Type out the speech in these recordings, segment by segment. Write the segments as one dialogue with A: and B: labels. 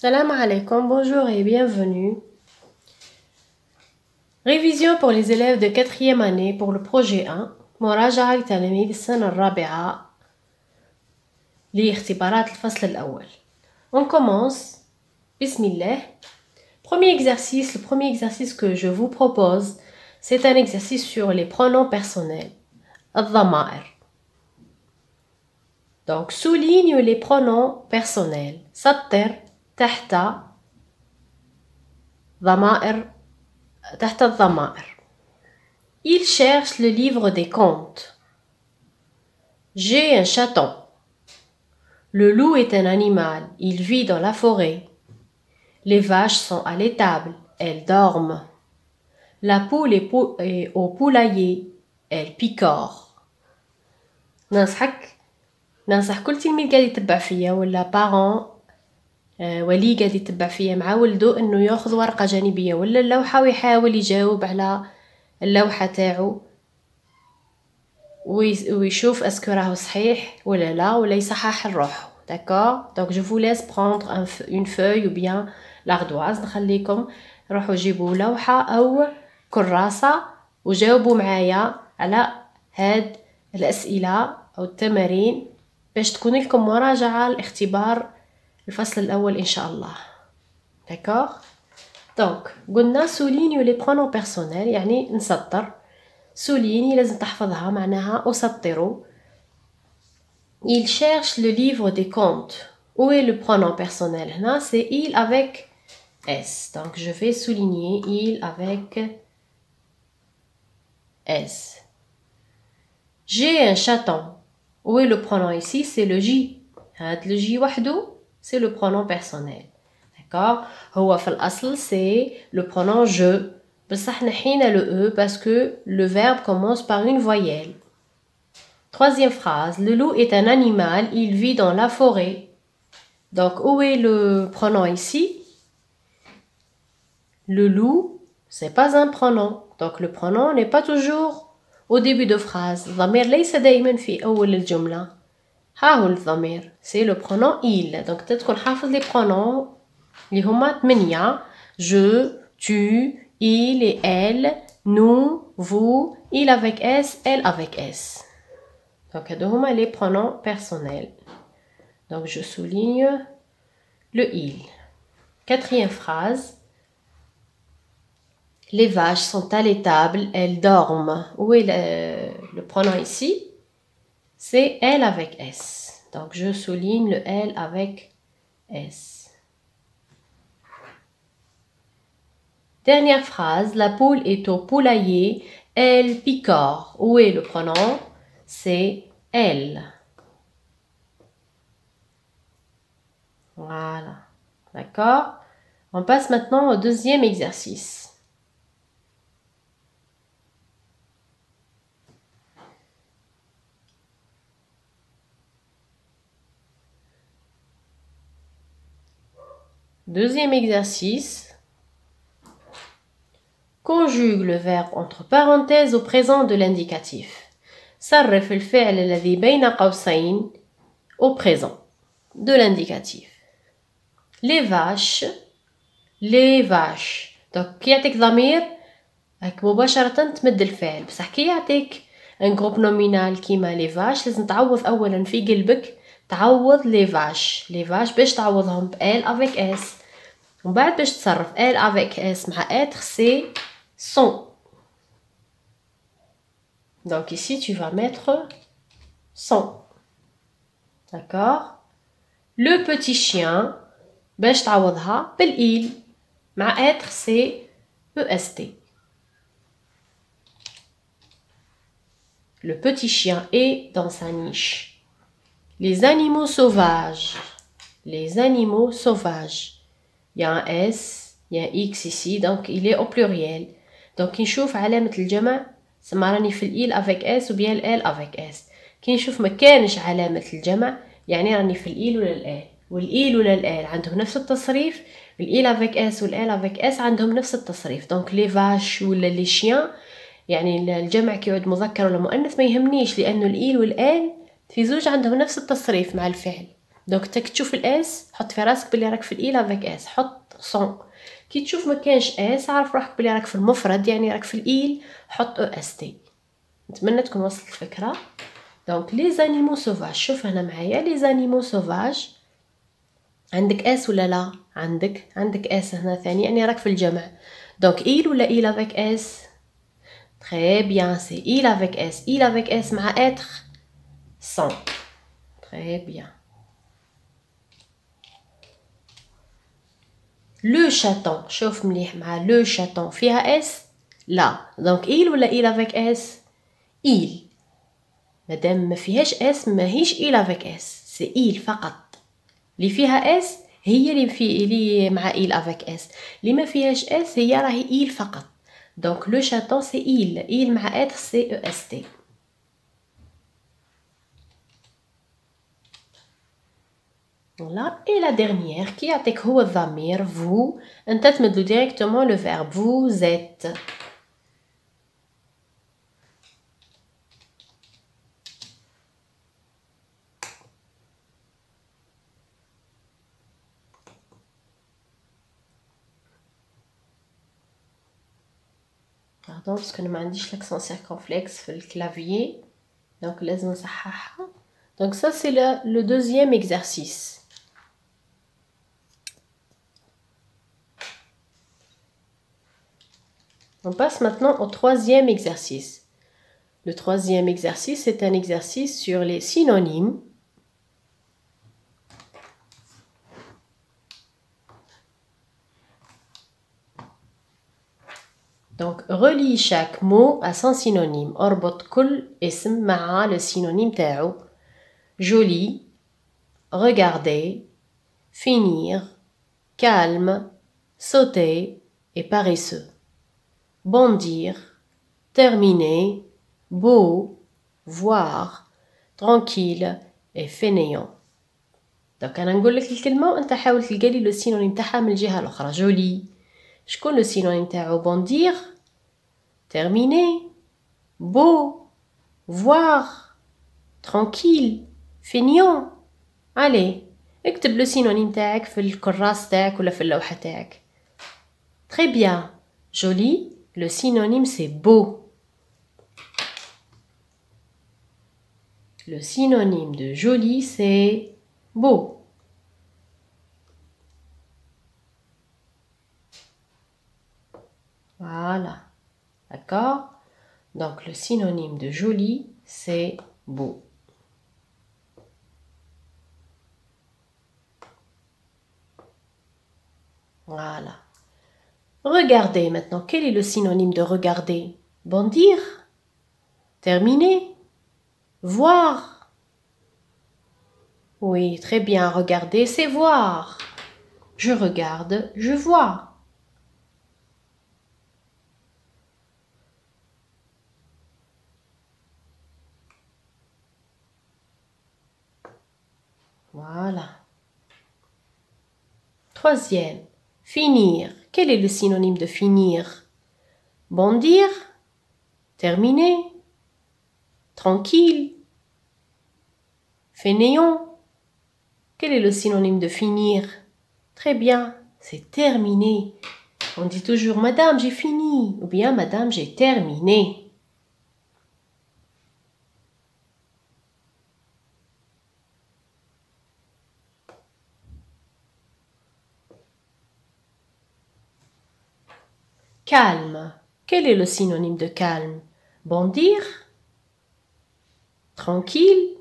A: Salam alaikum, bonjour et bienvenue. Révision pour les élèves de 4e année pour le projet 1. مراجعة لتلاميذ السنة الرابعة لاختبارات الفصل الأول. On commence. Bismillah. Le premier exercice que je vous propose, c'est un exercice sur les pronoms personnels. الضمائر. Donc, souligne les pronoms personnels. سطر تحت الضمائر. Il cherche le livre des contes. J'ai un chaton. Le loup est un animal. Il vit dans la forêt. Les vaches sont à l'étable. Elles dorment. La poule est au poulailler. Elle picore. ننصح كل تلميذ قاعد يتبع فيا ولا بارون ولي قاعد يتبع فيا مع ولده انه ياخذ ورقه جانبيه ولا اللوحه ويحاول يجاوب على اللوحه تاعو ويشوف اسكو راهو صحيح ولا لا ولا يصحح الروح. D'accord? Donc je vous laisse prendre une feuille ou bien l'ardoise. نخليكم روحوا جيبوا لوحه او كراسه وجاوبوا معايا على هاد الاسئله او التمارين باش تكون لكم مراجعه لاختبار الفصل الأول إن شاء الله. D'accord? Donc قلنا souligne les pronoms personnels يعني نسطر. souligne لازم تحفظها معناها أسطر. Il cherche le livre des contes. Où est le pronom personnel هنا? C'est il avec S. Donc je vais souligner il avec S. J'ai un chaton. Où est le pronom ici? C'est le J. Le J وحده c'est le pronom personnel. D'accord? هو في الأصل c'est le pronom je. بصح نحينا le e parce que le verbe commence par une voyelle. Troisième phrase. Le loup est un animal. Il vit dans la forêt. Donc où est le pronom ici? Le loup, c'est pas un pronom. Donc le pronom n'est pas toujours au début de phrase. الضمير ليس دائما في أول الجملة. ها هو الضمير c'est le pronom il. donc تدخل حافظ les pronoms اللي هما 8 je, tu, il et elle, nous, vous, il avec s, elle avec s. donc هادو هما les pronoms personnels. donc je souligne le il. Quatrième phrase. Les vaches sont à l'étable, elles dorment. Où est le pronom ici? C'est elle avec S. Donc, je souligne le elle avec S. Dernière phrase. La poule est au poulailler. Elle picore. Où est le pronom? C'est elle. Voilà. D'accord? On passe maintenant au deuxième exercice. Deuxième exercice. Conjugue le verbe entre parenthèses au présent de l'indicatif. صرف الفعل الذي بين قوسين au présent de l'indicatif. Les vaches. Les vaches. donc كي يعطيك ضمير هاك مباشرة تمد الفعل. بصح كي يعطيك un groupe nominal كيما les vaches لازم تعوض أولا في قلبك تعوض les vaches. les vaches باش تعوضهم ب elle avec s. ومن بعد باش تصرف elle avec s مع être c'est son. donc ici tu vas mettre son. d'accord? le petit chien باش تعوضها بالil مع être c'est est. le petit chien est dans sa niche. les animaux sauvages. les animaux sauvages. il y a un S, il y a un X ici, donc il est au pluriel. donc كي نشوف علامة الجمع سما راني في الإل avec S ou bien الإل avec S. كي نشوف ما كانش علامة الجمع يعني راني في الإل ولا الإل. والإل ولا الإل عندهم نفس التصريف. الإل avec S والإل avec S عندهم نفس التصريف. donc les vaches ولا les chiens يعني الجمع كيعود مذكر ولا مؤنث ما يهمنيش لأنه الإل والإل في زوج عندهم نفس التصريف مع الفعل. دونك تاك تشوف الاس حط في راسك بلي راك في الاي لافيك اس، حط سون. كي تشوف ما كانش اس عارف روحك بلي راك في المفرد يعني راك في الايل، حط او اس تي. نتمنى تكون وصلت الفكره. دونك لي زانيمو سوفاج، شوف هنا معايا لي زانيمو سوفاج، عندك اس ولا لا؟ عندك اس هنا ثاني يعني راك في الجمع. دونك ايل ولا ايل افيك اس؟ très bien c'est il avec s مع être sans. très bien. le chaton شوف مليح مع le chaton فيها s؟ لا. دونك il ولا il avec s؟ il. مادام ما فيهاش s ماهيش il avec s، c'est il فقط. اللي فيها s هي اللي مع il avec s، اللي ما فيهاش s هي راهي il فقط. donc le chaton c'est il مع être c'est est. Voilà. Et la dernière qui يعطيك هو الضمير vous، انت تمدلو directement le verbe vous êtes. pardon parce que ما عنديش l'accent circonflexe في الكلافيي donc لازم نصححها. donc ça c'est le deuxième exercice. On passe maintenant au troisième exercice. Le troisième exercice c'est un exercice sur les synonymes. Donc, relie chaque mot à son synonyme. اربط كل اسم مع le synonyme تاعو. joli, regarder, finir, calme, sauter et paresseux. bondir, terminer, beau, voir, tranquille et fainéant. donc انا نقول لك الكلمه وانت حاول تلقى لي لو سينونيم تاعها من الجهه الاخرى. جولي شكون لو سينونيم تاعو؟ bondir, terminer, beau, voir, tranquille, feignant. allez اكتب لو سينونيم تاعك في الكراس تاعك ولا في اللوحة تاعك. très bien. joli, le synonyme c'est beau. le synonyme de joli c'est beau. voilà, d'accord. donc le synonyme de joli c'est beau. voilà. regardez maintenant, quel est le synonyme de regarder? bondir, terminer, voir. oui, très bien, regarder c'est voir. je regarde, je vois. voilà. troisième, finir. quel est le synonyme de finir? bondir, terminer, tranquille, fainéant. quel est le synonyme de finir? très bien, c'est terminé. on dit toujours madame j'ai fini ou bien madame j'ai terminé. calme. quel est le synonyme de calme? bondir, tranquille,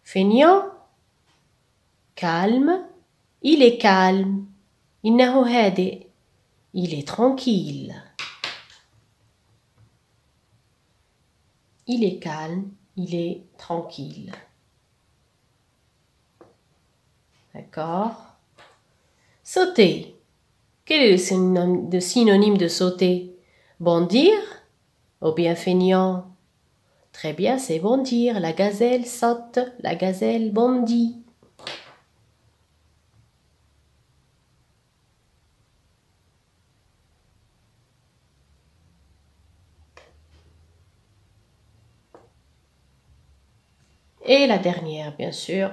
A: feignant, calme. il est calme. إنه هادئ. il est tranquille. il est calme, il est tranquille. d'accord. sauter. quel est le synonyme de sauter? bondir ou bien feignant? très bien, c'est bondir. la gazelle saute, la gazelle bondit. et la dernière, bien sûr,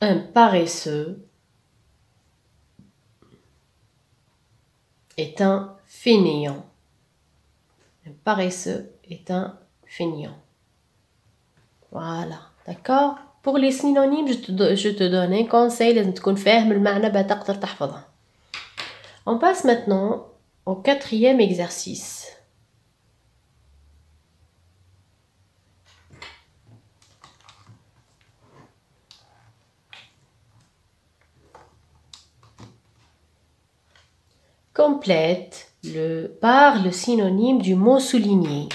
A: Un paresseux est un fainéant. Un paresseux est un fainéant. Voilà, d'accord? Pour les synonymes, je te donne un conseil, لازم تكون فاهم المعنى باش تقدر تحفظها. On passe maintenant au 4e exercice. Complète par le synonyme du mot souligné.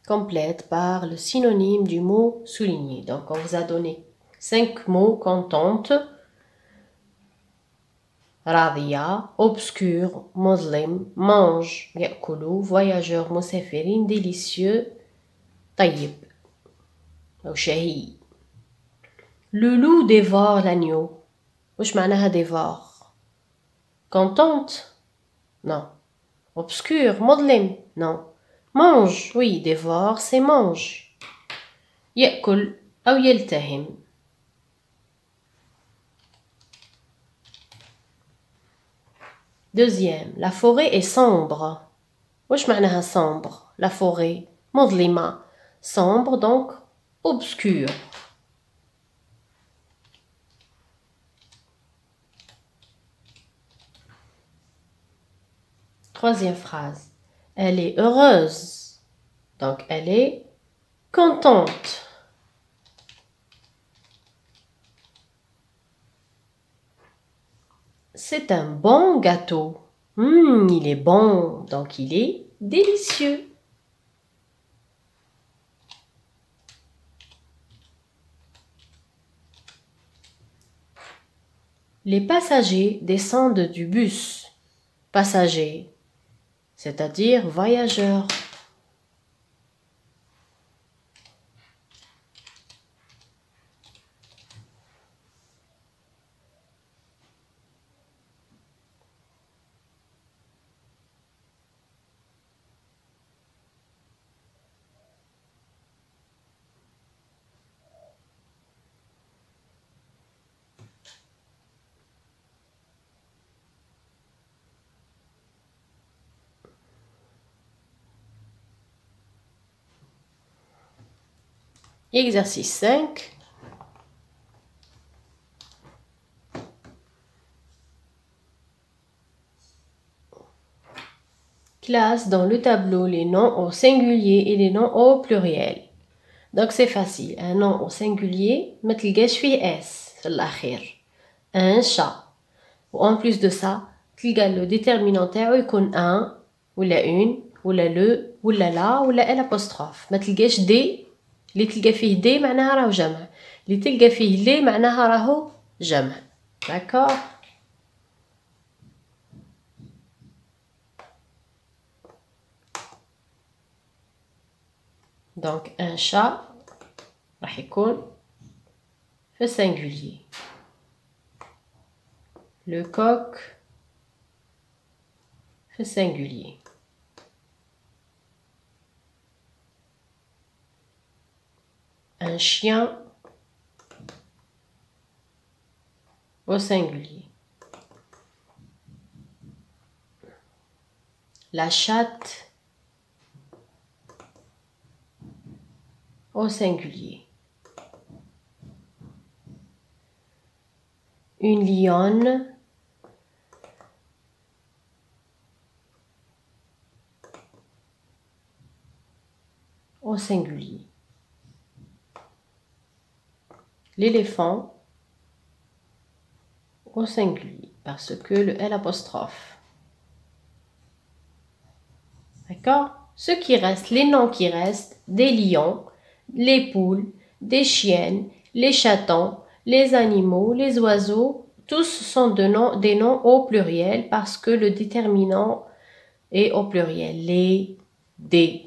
A: Complète par le synonyme du mot souligné. Donc, on vous a donné 5 mots contente. راضية, obscur, مظلم, mange, يأكل, voyageur, مسافرين, délicieux, طيب أو شهي. Le loup dévore l'agneau. وش معناها dévore? Contente? Non. Obscur, مظلم? Non. Mange, oui, dévore, c'est mange. يأكل أو يلتهم. Deuxième, la forêt est sombre. وش معناها sombre? La forêt, مظلمة. Sombre, donc obscur. Troisième phrase, elle est heureuse. Donc elle est contente. C'est un bon gâteau. Il est bon, donc il est délicieux. Les passagers descendent du bus. Passagers, c'est-à-dire voyageurs. Exercice 5. Classe dans le tableau les noms au singulier et les noms au pluriel. Donc c'est facile. Un nom au singulier, ما تلقاش فيه اس في الأخير. Un chat. En plus de ça, تلقى le déterminant تاعو يكون un ولا une ولا le ولا la ولا l'apostrophe. ما تلقاش دي. اللي تلقى فيه دي معناها راهو جمع. اللي تلقى فيه لي معناها راهو جمع. D'accord? Donc un chat راح يكون في singulier. Le coq في singulier. Un chien au singulier. La chatte au singulier. Une lionne au singulier. L'éléphant au singulier parce que le L apostrophe. D'accord? Ce qui reste, les noms qui restent, des lions, les poules, des chiennes, les chatons, les animaux, les oiseaux, tous sont des noms au pluriel parce que le déterminant est au pluriel. Les, des.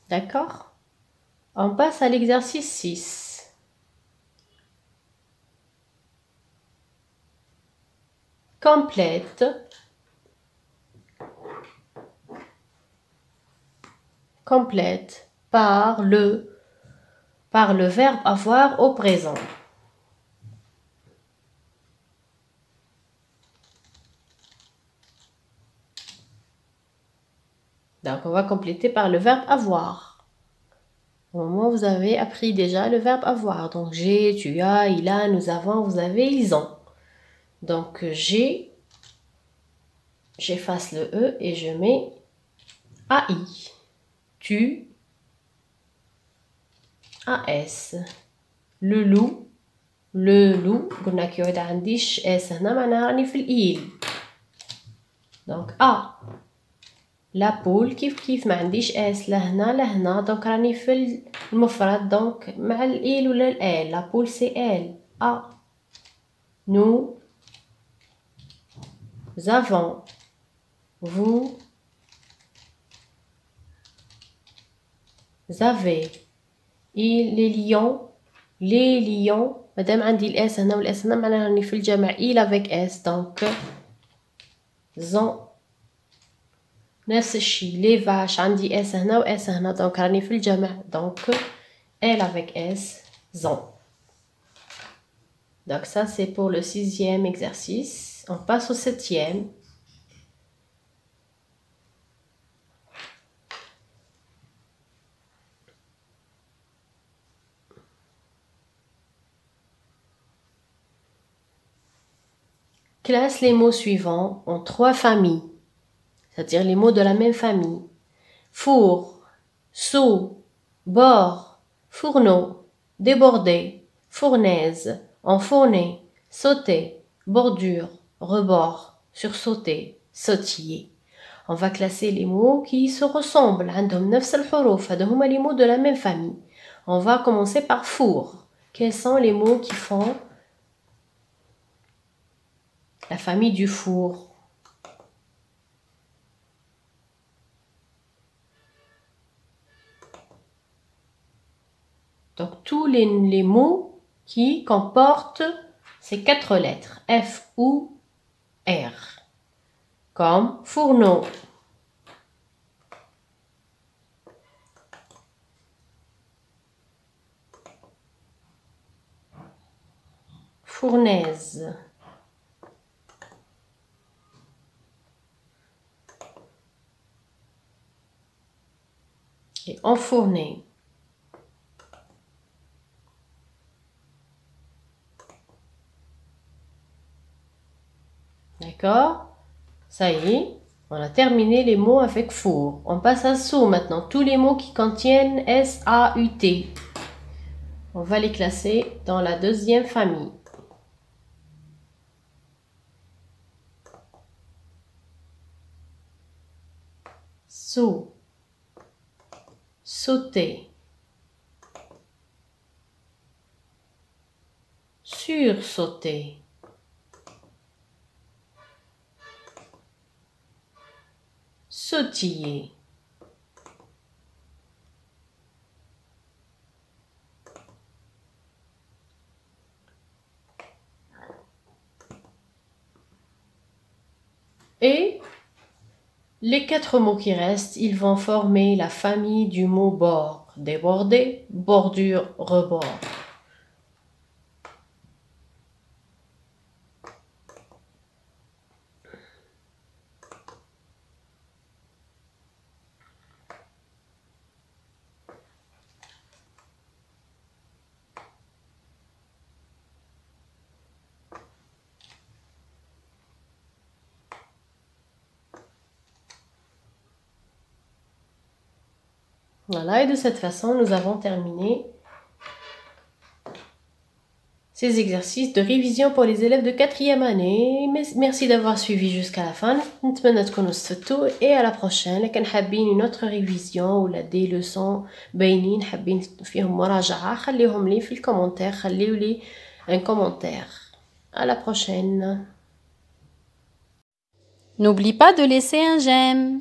A: D'accord? On passe à l'exercice 6. Complète par le verbe avoir au présent. Donc, on va compléter par le verbe avoir. Au moment où vous avez appris déjà le verbe avoir. Donc, j'ai, tu as, il a, nous avons, vous avez, ils ont. Donc, j'ai, j'efface le E et je mets AI. Tu, AS. Le loup, قلنا كي يعود عنديش اس هنا معناها راني في الإيل. دونك لا بول كيف ما عنديش اس لا هنا لا هنا، دونك راني في المفرد، دونك مع الإيل ولا الآل. لا بول سي آل. nous avons, vous avez. les lions مادام عندي الاس هنا والاس هنا معناها راني في الجمع il avec s، دونك زون. نفس الشيء لي vaches عندي اس هنا واس هنا، دونك راني في الجمع، دونك elle avec s زون. Donc ça c'est pour le 6e exercice. On passe au 7e. Classe les mots suivants en 3 familles, c'est-à-dire les mots de la même famille. Four, seau, bord, fourneau, débordé, fournaise, enfourné, sauter, bordure, rebord, sursauter, sautiller. On va classer les mots qui se ressemblent. عندهم نفس الحروف. هذا هما les mots de la même famille. On va commencer par four. Quels sont les mots qui font la famille du four? Donc tous les mots qui comportent ces 4 lettres F ou R, comme fourneau, fournaise, et enfourné. D'accord? Ça y est, on a terminé les mots avec four. On passe à saut maintenant. Tous les mots qui contiennent S-A-U-T. On va les classer dans la 2e famille. Saut, sauter, sursauter, sautiller, et les 4 mots qui restent, ils vont former la famille du mot bord. Déborder, bordure, rebord. Voilà, et de cette façon, nous avons terminé ces exercices de révision pour les élèves de 4e année. Merci d'avoir suivi jusqu'à la fin. نتمنى تكونوا استفدتوا et à la prochaine. لكن حابين une autre révision ولا des leçons باينين حابين فيهم مراجعة، خليهم لي في الكومنتير، خليوا لي un commentaire. À la prochaine.
B: N'oublie pas de laisser un j'aime.